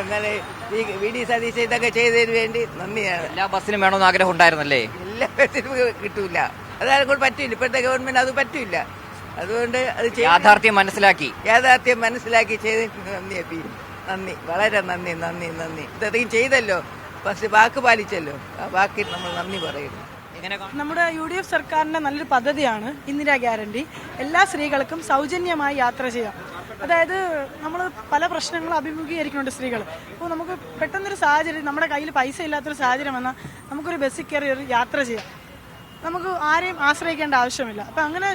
എന്നാലേ വി.ഡി. സതീശൻ ഇതൊക്കെ ചെയ്തതിന് വേണ്ടി നന്ദിയാണ്. എല്ലാ ബസ്സിനും വേണമെന്ന് ആഗ്രഹം ഉണ്ടായിരുന്നല്ലേ? എല്ലാ ബസ്സിനും കിട്ടൂല, അതായത് കൊണ്ട് പറ്റില്ല. ഇപ്പോഴത്തെ ഗവൺമെന്റ് അത് പറ്റില്ല. അതുകൊണ്ട് അത് യാഥാർത്ഥ്യം മനസ്സിലാക്കി ചെയ്തതിന് നന്ദി, വളരെ നന്ദി. ഇത്രയും ചെയ്തല്ലോ, പക്ഷെ വാക്ക് പാലിച്ചല്ലോ, ആ വാക്കിൽ നമ്മൾ നന്ദി പറയുന്നു. നമ്മുടെ UDF സർക്കാരിന്റെ നല്ലൊരു പദ്ധതിയാണ് ഇന്ദിരാ ഗ്യാരണ്ടി. എല്ലാ സ്ത്രീകൾക്കും സൗജന്യമായി യാത്ര ചെയ്യാം. അതായത് നമ്മൾ പല പ്രശ്നങ്ങളും അഭിമുഖീകരിക്കുന്നുണ്ട് സ്ത്രീകൾ. അപ്പോൾ നമുക്ക് പെട്ടെന്നൊരു സാഹചര്യം, നമ്മുടെ കയ്യിൽ പൈസ ഇല്ലാത്തൊരു സാഹചര്യം വന്നാൽ നമുക്കൊരു ബസ്സിൽ കയറി ഒരു യാത്ര ചെയ്യാം. നമുക്ക് ആരെയും ആശ്രയിക്കേണ്ട ആവശ്യമില്ല. അപ്പം അങ്ങനെ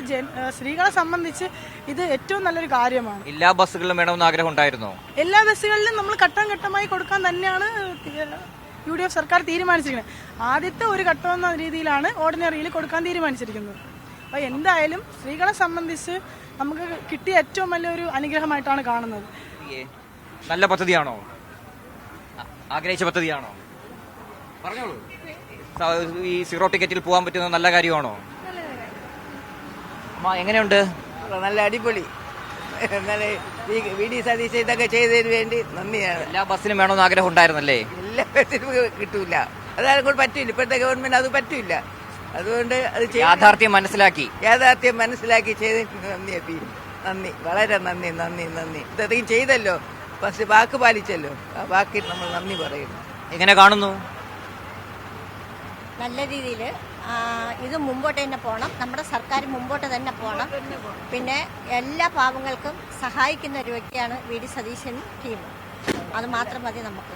സ്ത്രീകളെ സംബന്ധിച്ച് ഇത് ഏറ്റവും നല്ലൊരു കാര്യമാണ്. എല്ലാ ബസ്സുകളിലും വേണമെന്ന് ആഗ്രഹം ഉണ്ടായിരുന്നോ? എല്ലാ ബസ്സുകളിലും നമ്മൾ ഘട്ടം ഘട്ടമായി കൊടുക്കാൻ തന്നെയാണ് UDF സർക്കാർ തീരുമാനിച്ചിരിക്കുന്നത്. ആദ്യത്തെ ഒരു ഘട്ടം എന്ന രീതിയിലാണ് ഓർഡിനറിയിൽ കൊടുക്കാൻ തീരുമാനിച്ചിരിക്കുന്നത്. അപ്പോൾ എന്തായാലും സ്ത്രീകളെ സംബന്ധിച്ച് നമുക്ക് കിട്ടിയ ഏറ്റവും വലിയൊരു അനുഗ്രഹമായിട്ടാണ് കാണുന്നത്. നല്ല പദ്ധതിയാണോ? ആഗ്രഹിച്ച പദ്ധതിയാണോ? പറഞ്ഞോളൂ. ഈ സീറോ ടിക്കറ്റിൽ പോകാൻ പറ്റുന്ന നല്ല കാര്യമാണോ? എങ്ങനെയുണ്ട്? നല്ല അടിപൊളി. എന്നാലേ വി.ഡി. സതീശൻ ഇതൊക്കെ ചെയ്തതിന് വേണ്ടി നന്ദിയാണ്. എല്ലാ ബസ്സിനും വേണമെന്ന് ആഗ്രഹം ഉണ്ടായിരുന്നല്ലേ? എല്ലാ ബസ്സിനും കിട്ടൂല, അതായത് കൊണ്ട് പറ്റില്ല. ഇപ്പോഴത്തെ ഗവൺമെന്റ് അത് പറ്റില്ല. അതുകൊണ്ട് അത് യാഥാർത്ഥ്യം മനസ്സിലാക്കി ചെയ്തതിന് നന്ദി, വളരെ നന്ദി. ഇത്രയും ചെയ്തല്ലോ, പക്ഷെ വാക്ക് പാലിച്ചല്ലോ, ആ വാക്കിൽ നമ്മൾ നന്ദി പറയുന്നു. എങ്ങനെ കാണുന്നു? നല്ല രീതിയിൽ ഇത് മുമ്പോട്ട് തന്നെ പോകണം. നമ്മുടെ സർക്കാർ മുമ്പോട്ട് തന്നെ പോകണം. പിന്നെ എല്ലാ പാവങ്ങൾക്കും സഹായിക്കുന്ന ഒരു വ്യക്തിയാണ് വി.ഡി. സതീശൻ ടീം. അത് മാത്രം മതി നമുക്ക്.